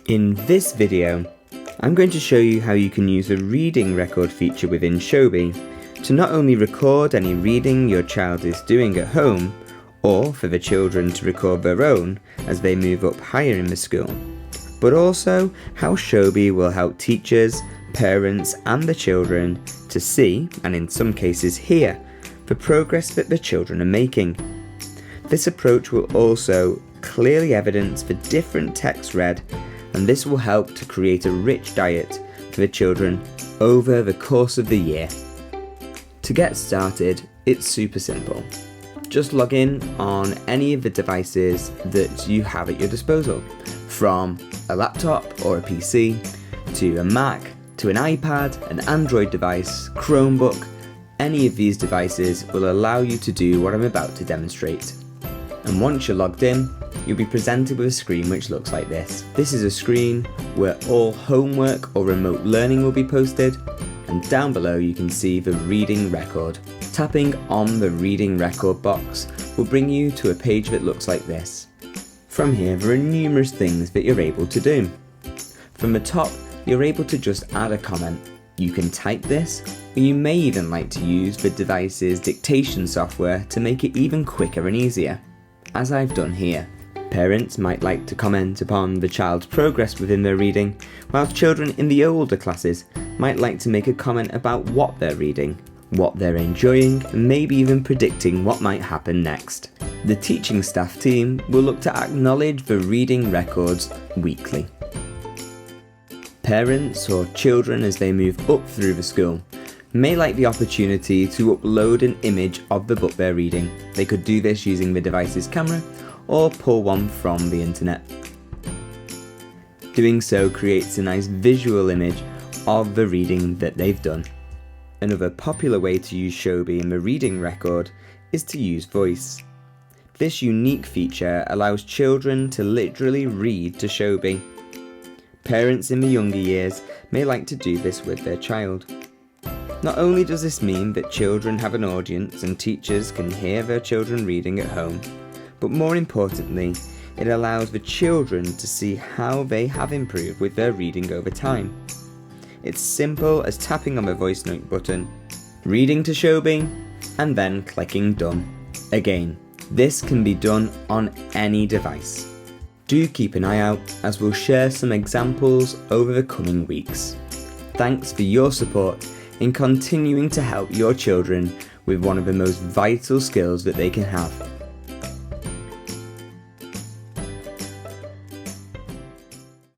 In this video, I'm going to show you how you can use the reading record feature within Showbie to not only record any reading your child is doing at home, or for the children to record their own as they move up higher in the school, but also how Showbie will help teachers, parents and the children to see, and in some cases hear, the progress that the children are making. This approach will also clearly evidence the different text read, and this will help to create a rich diet for the children over the course of the year. To get started, it's super simple. Just log in on any of the devices that you have at your disposal, from a laptop or a PC, to a Mac, to an iPad, an Android device, Chromebook. Any of these devices will allow you to do what I'm about to demonstrate. And once you're logged in, you'll be presented with a screen which looks like this. This is a screen where all homework or remote learning will be posted, and down below you can see the reading record. Tapping on the reading record box will bring you to a page that looks like this. From here there are numerous things that you're able to do. From the top, you're able to just add a comment. You can type this, or you may even like to use the device's dictation software to make it even quicker and easier, as I've done here. Parents might like to comment upon the child's progress within their reading, whilst children in the older classes might like to make a comment about what they're reading, what they're enjoying, and maybe even predicting what might happen next. The teaching staff team will look to acknowledge the reading records weekly. Parents or children, as they move up through the school, may like the opportunity to upload an image of the book they're reading. They could do this using the device's camera or pull one from the internet. Doing so creates a nice visual image of the reading that they've done. Another popular way to use Showbie in the reading record is to use voice. This unique feature allows children to literally read to Showbie. Parents in the younger years may like to do this with their child. Not only does this mean that children have an audience and teachers can hear their children reading at home, but more importantly, it allows the children to see how they have improved with their reading over time. It's simple as tapping on the voice note button, reading to Showbie, and then clicking done. Again, this can be done on any device. Do keep an eye out as we'll share some examples over the coming weeks. Thanks for your support in continuing to help your children with one of the most vital skills that they can have.